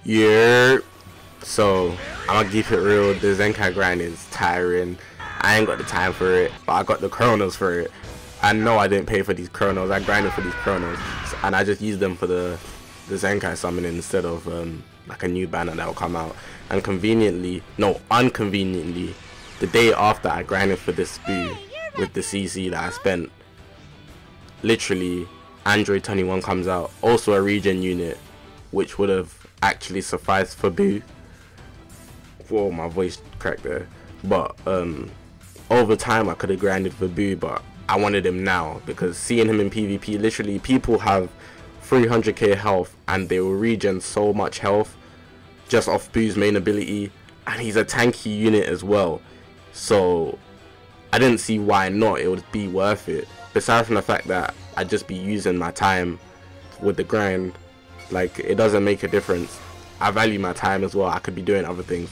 Yeah, so I'm gonna keep it real. The Zenkai grind is tiring. I ain't got the time for it, but I got the chronos for it. I know I didn't pay for these chronos. I grinded for these chronos, and I just used them for the Zenkai summoning instead of like a new banner that will come out. And unconveniently, the day after I grinded for this Buu with the CC that I spent, literally Android 21 comes out, also a regen unit, which would have actually sufficed for Buu. Whoa, my voice cracked there. But over time I could have grinded for Buu, but I wanted him now because seeing him in PvP, literally people have 300k health and they will regen so much health just off Buu's main ability, and he's a tanky unit as well, so I didn't see why not. It would be worth it, besides from the fact that I'd just be using my time with the grind. Like, it doesn't make a difference. I value my time as well. I could be doing other things,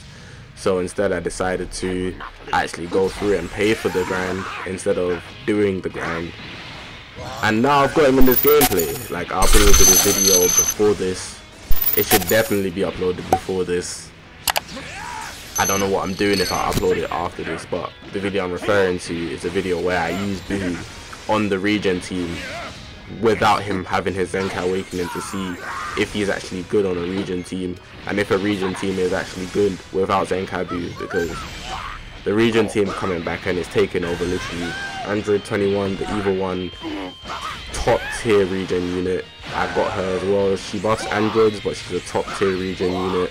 so instead I decided to actually go through it and pay for the grind instead of doing the grind. And now I've got him in this gameplay. Like, I uploaded this video before this. It should definitely be uploaded before this. I don't know what I'm doing if I upload it after this, but the video I'm referring to is a video where I use Buu on the regen team without him having his Zenkai Awakening to see if he's actually good on a regen team, and if a regen team is actually good without Zenkai Buu, because the regen team coming back and is taking over literally Android 21, the evil one, top tier regen unit. I got her as well. She buffs androids, but she's a top tier regen unit.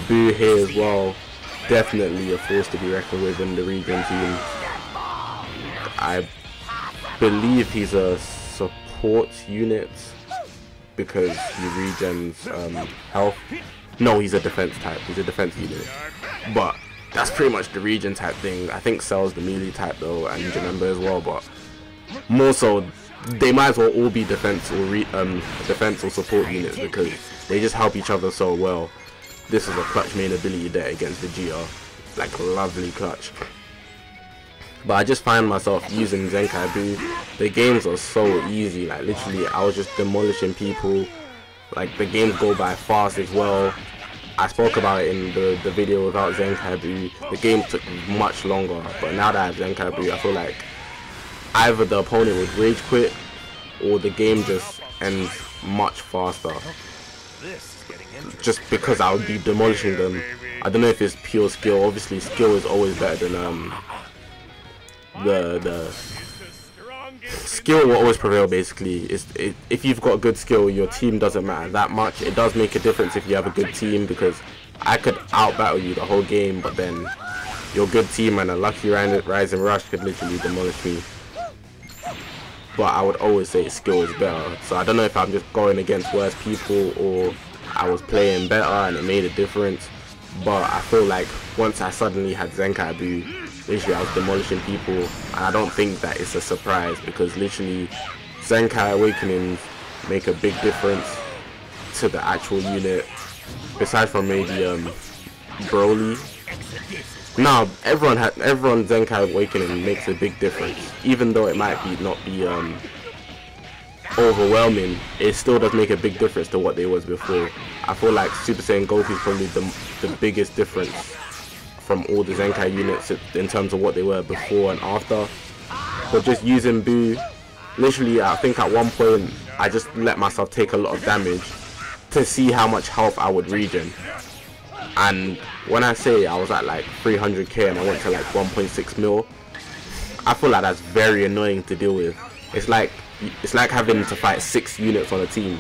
Buu here as well, definitely a force to be reckoned with in the regen team. I believe he's a support unit because he regens health. No, he's a defense type. He's a defense unit, but that's pretty much the regen type thing. I think Cell's the melee type though, and Janemba as well, but more so they might as well all be defense or support units because they just help each other so well. This is a clutch main ability there against Vegeta, like lovely clutch. But I just find myself using Zenkai Buu. The games are so easy, like literally I was just demolishing people. Like, the games go by fast as well. I spoke about it in the video without Zenkai Buu. The game took much longer, but now that I have Zenkai Buu, I feel like either the opponent would rage quit or the game just ends much faster, just because I would be demolishing them. I don't know if it's pure skill. Obviously skill is always better than the skill will always prevail. Basically, if you've got good skill, your team doesn't matter that much. It does make a difference if you have a good team, because I could out battle you the whole game, but then your good team and a lucky rising rush could literally demolish me. But I would always say skill is better. So I don't know if I'm just going against worse people or I was playing better and it made a difference. But I feel like once I suddenly had Zenkai Buu, literally I was demolishing people, and I don't think that it's a surprise, because literally Zenkai Awakenings make a big difference to the actual unit, besides from maybe Broly. Now everyone Zenkai Awakening makes a big difference, even though it might not be overwhelming. It still does make a big difference to what they was before. I feel like Super Saiyan Goku is probably the biggest difference from all the Zenkai units in terms of what they were before and after. But just using Buu, literally I think at one point I just let myself take a lot of damage to see how much health I would regen. And when I say I was at like 300k and I went to like 1.6 mil, I feel like that's very annoying to deal with. It's like having to fight 6 units on a team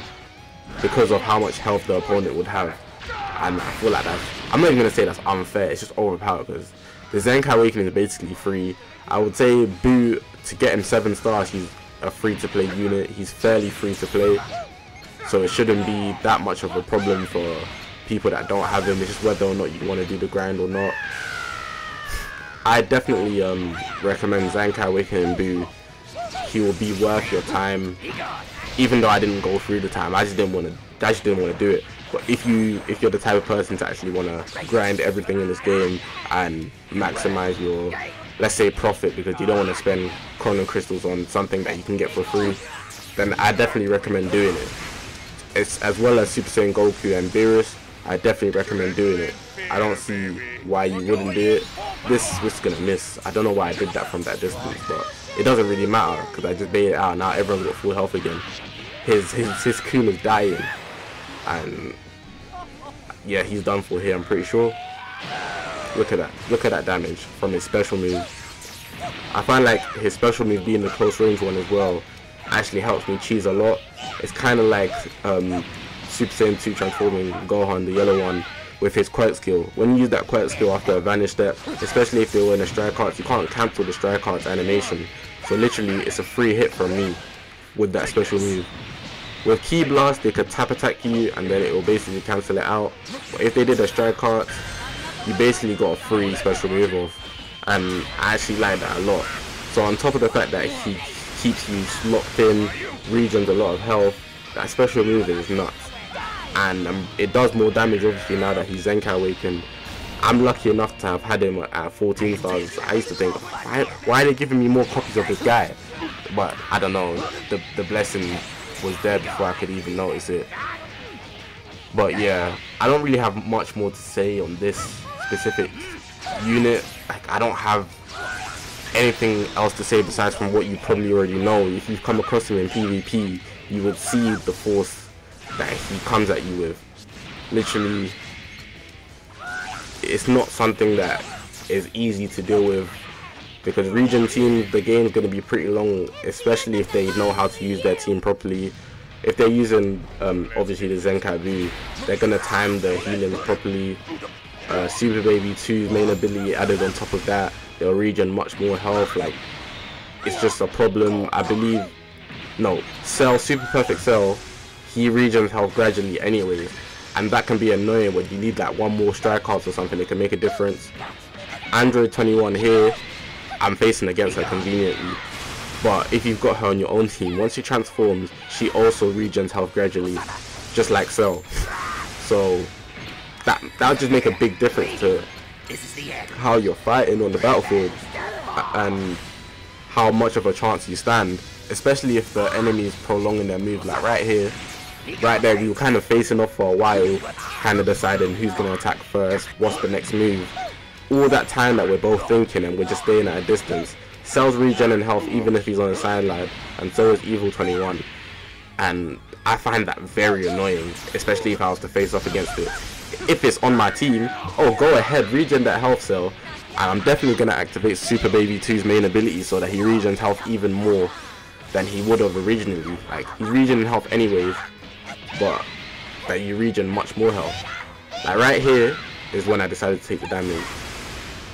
because of how much health the opponent would have. And I feel like that's, I'm not even going to say that's unfair, it's just overpowered, because the Zenkai Awakening is basically free. I would say Buu, to get him 7 stars, he's a free to play unit. He's fairly free to play, so it shouldn't be that much of a problem for people that don't have him. It's just whether or not you want to do the grind or not. I definitely recommend Zenkai Awakened Buu. He will be worth your time, even though I didn't go through the time. I just didn't want to do it. But if you're the type of person to actually want to grind everything in this game and maximize your, let's say, profit, because you don't want to spend chrono crystals on something that you can get for free, then I definitely recommend doing it. It's as well as Super Saiyan Goku and Beerus. I definitely recommend doing it. I don't see why you wouldn't do it. This was gonna miss. I don't know why I did that from that distance, but it doesn't really matter because I just baited it out. Now everyone's got full health again. His cool is dying, and yeah, he's done for here. I'm pretty sure. Look at that. Look at that damage from his special move. I find like his special move being the close range one as well actually helps me cheese a lot. It's kind of like Super Saiyan 2 transforming Gohan, the yellow one, with his quirk skill. When you use that quirk skill after a vanish step, especially if you're in a strike arts, you can't cancel the strike arts animation. So literally it's a free hit from me with that special move. With Ki Blast, they could tap attack you and then it will basically cancel it out. But if they did a strike arts, you basically got a free special move off, and I actually like that a lot. So on top of the fact that he keeps you locked in, regens a lot of health, that special move is nuts. And it does more damage obviously now that he's Zenkai Awakened. I'm lucky enough to have had him at 14 stars. I used to think, why are they giving me more copies of this guy? But I don't know, the blessing was there before I could even notice it. But yeah, I don't really have much more to say on this specific unit. Like, I don't have anything else to say besides from what you probably already know. If you've come across him in PvP, you would see the force that he comes at you with. Literally, it's not something that is easy to deal with, because Regen team, the game is going to be pretty long, especially if they know how to use their team properly. If they're using obviously the Zenkai Buu, they're going to time the healing properly. Super Baby 2's main ability added on top of that, they'll regen much more health. Like, it's just a problem. I believe, no, Cell, Super Perfect Cell, he regens health gradually anyways, and that can be annoying when you need like one more strike cards or something. It can make a difference. Android 21 here, I'm facing against her conveniently, but if you've got her on your own team, once she transforms, she also regens health gradually, just like Cell. So that'll just make a big difference to how you're fighting on the battlefield and how much of a chance you stand, especially if the enemy is prolonging their move. Like right here, right there, we were kind of facing off for a while, kind of deciding who's going to attack first, what's the next move. All that time that we're both thinking and we're just staying at a distance. Cell's regening health even if he's on the sideline, and so is Evil 21. And I find that very annoying, especially if I was to face off against it. If it's on my team, oh, go ahead, regen that health cell, and I'm definitely going to activate Super Baby 2's main ability so that he regens health even more than he would have originally. Like, he's regening health anyways, but that you regen much more health. Like right here is when I decided to take the damage.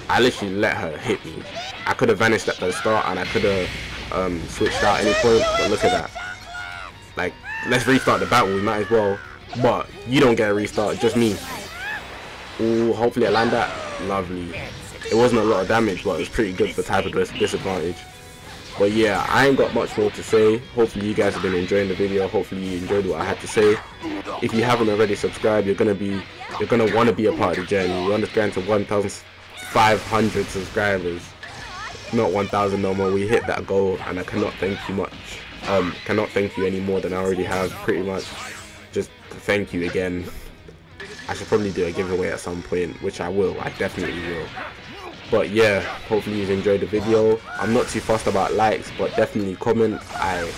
I literally let her hit me. I could have vanished at the start and I could have switched out at any point, but look at that. Like, let's restart the battle, we might as well. But you don't get a restart, just me. Ooh, hopefully I land that. Lovely. It wasn't a lot of damage, but it was pretty good for type of disadvantage. But yeah, I ain't got much more to say. Hopefully you guys have been enjoying the video. Hopefully you enjoyed what I had to say. If you haven't already subscribed, you're gonna want to be a part of the journey. We're on this grind to 1,500 subscribers. Not 1,000 no more. We hit that goal, and I cannot thank you much. Cannot thank you any more than I already have. Pretty much, just thank you again. I should probably do a giveaway at some point, which I will. I definitely will. But yeah, hopefully you've enjoyed the video. I'm not too fussed about likes, but definitely comment. I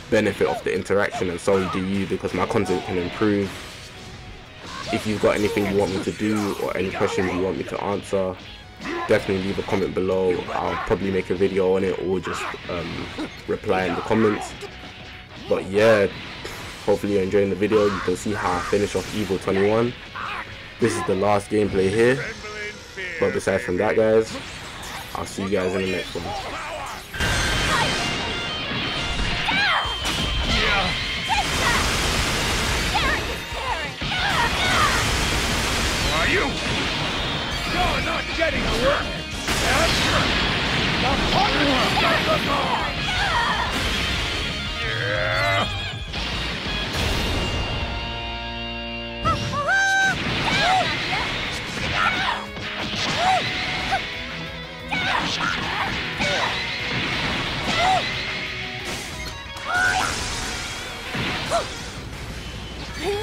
benefit off the interaction, and so do you, because my content can improve. If you've got anything you want me to do or any questions you want me to answer, definitely leave a comment below. I'll probably make a video on it or just reply in the comments. But yeah, hopefully you're enjoying the video. You can see how I finish off Evil 21. This is the last gameplay here. But besides from that, guys, I'll see you guys in the next one. Are you? You're not getting a word. I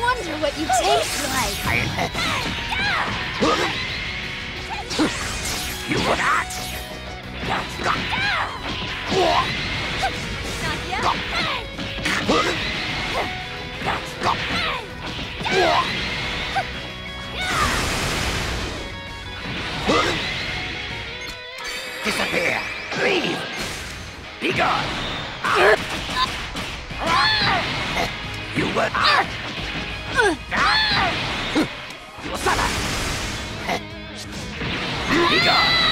wonder what you taste like. You would not. Disappear. Leave. Be gone. You would. You will suffer. Be gone.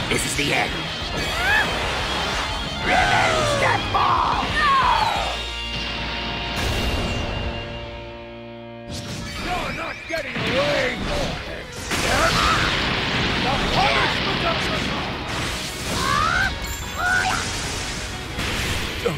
This is the end. Revenge that ball. You're not getting away, Vortex. The punishment of the